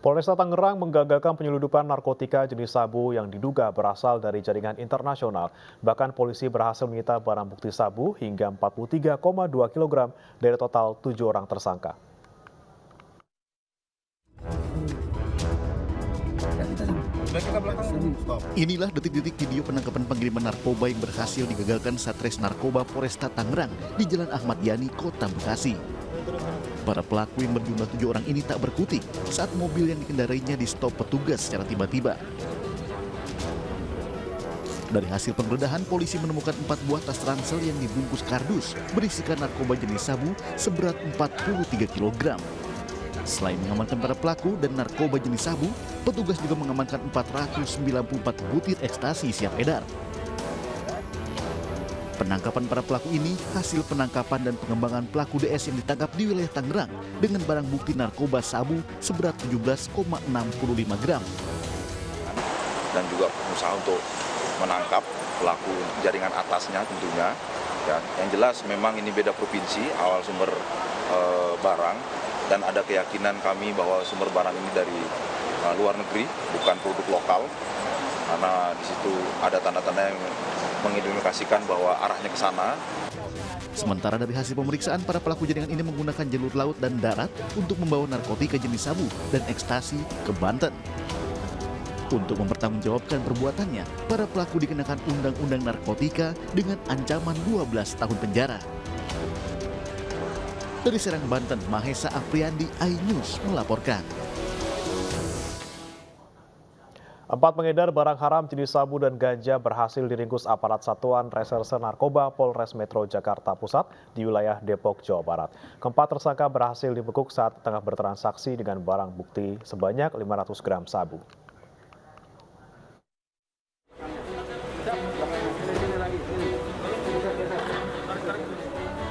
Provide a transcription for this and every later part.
Polresta Tangerang menggagalkan penyeludupan narkotika jenis sabu yang diduga berasal dari jaringan internasional. Bahkan polisi berhasil menyita barang bukti sabu hingga 43,2 kg dari total 7 orang tersangka. Inilah detik-detik video penangkapan pengiriman narkoba yang berhasil digagalkan Satres Narkoba Polresta Tangerang di Jalan Ahmad Yani, Kota Bekasi. Para pelaku yang berjumlah 7 orang ini tak berkutik saat mobil yang dikendarainya di stop petugas secara tiba-tiba. Dari hasil penggeledahan, polisi menemukan 4 buah tas ransel yang dibungkus kardus berisikan narkoba jenis sabu seberat 43 kg. Selain mengamankan para pelaku dan narkoba jenis sabu, petugas juga mengamankan 494 butir ekstasi siap edar. Penangkapan para pelaku ini hasil penangkapan dan pengembangan pelaku DS yang ditangkap di wilayah Tangerang dengan barang bukti narkoba sabu seberat 17,65 gram. Dan juga berusaha untuk menangkap pelaku jaringan atasnya tentunya. Ya, yang jelas memang ini beda provinsi awal sumber barang, dan ada keyakinan kami bahwa sumber barang ini dari luar negeri, bukan produk lokal, karena di situ ada tanda-tanda yang mengindikasikan bahwa arahnya ke sana. Sementara dari hasil pemeriksaan, para pelaku jaringan ini menggunakan jalur laut dan darat untuk membawa narkotika jenis sabu dan ekstasi ke Banten. Untuk mempertanggungjawabkan perbuatannya, para pelaku dikenakan Undang-Undang Narkotika dengan ancaman 12 tahun penjara. Dari Serang, Banten, Mahesa Apriandi, iNews melaporkan. 4 pengedar barang haram jenis sabu dan ganja berhasil diringkus aparat Satuan Reserse Narkoba Polres Metro Jakarta Pusat di wilayah Depok, Jawa Barat. Keempat tersangka berhasil dibekuk saat tengah bertransaksi dengan barang bukti sebanyak 500 gram sabu.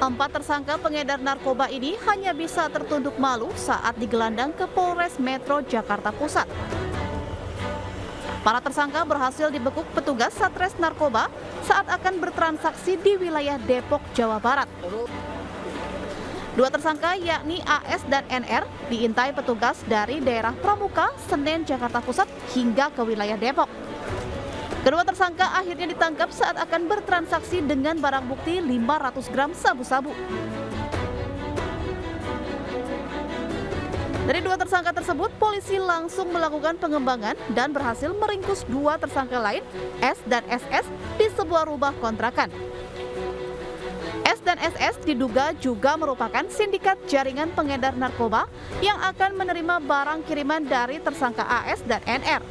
Empat tersangka pengedar narkoba ini hanya bisa tertunduk malu saat digelandang ke Polres Metro Jakarta Pusat. Para tersangka berhasil dibekuk petugas Satres Narkoba saat akan bertransaksi di wilayah Depok, Jawa Barat. 2 tersangka yakni AS dan NR diintai petugas dari daerah Pramuka, Senen, Jakarta Pusat hingga ke wilayah Depok. Kedua tersangka akhirnya ditangkap saat akan bertransaksi dengan barang bukti 500 gram sabu-sabu. Dari 2 tersangka tersebut, polisi langsung melakukan pengembangan dan berhasil meringkus 2 tersangka lain, S dan SS, di sebuah rumah kontrakan. S dan SS diduga juga merupakan sindikat jaringan pengedar narkoba yang akan menerima barang kiriman dari tersangka AS dan NR.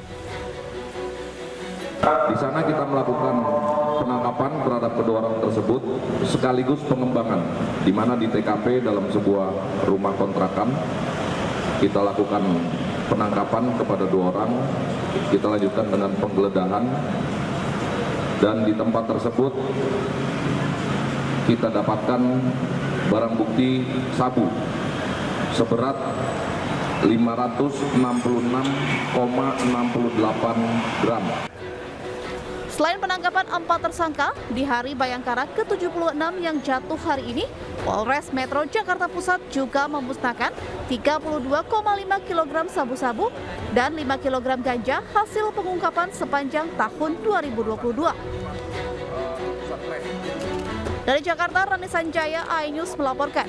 Di sana kita melakukan penangkapan terhadap kedua orang tersebut sekaligus pengembangan, di mana di TKP dalam sebuah rumah kontrakan kita lakukan penangkapan kepada 2 orang, kita lanjutkan dengan penggeledahan, dan di tempat tersebut kita dapatkan barang bukti sabu seberat 566,68 gram. Selain penangkapan 4 tersangka, di Hari Bayangkara ke-76 yang jatuh hari ini, Polres Metro Jakarta Pusat juga memusnahkan 32,5 kg sabu-sabu dan 5 kg ganja hasil pengungkapan sepanjang tahun 2022. Dari Jakarta, Rani Sanjaya, iNews melaporkan.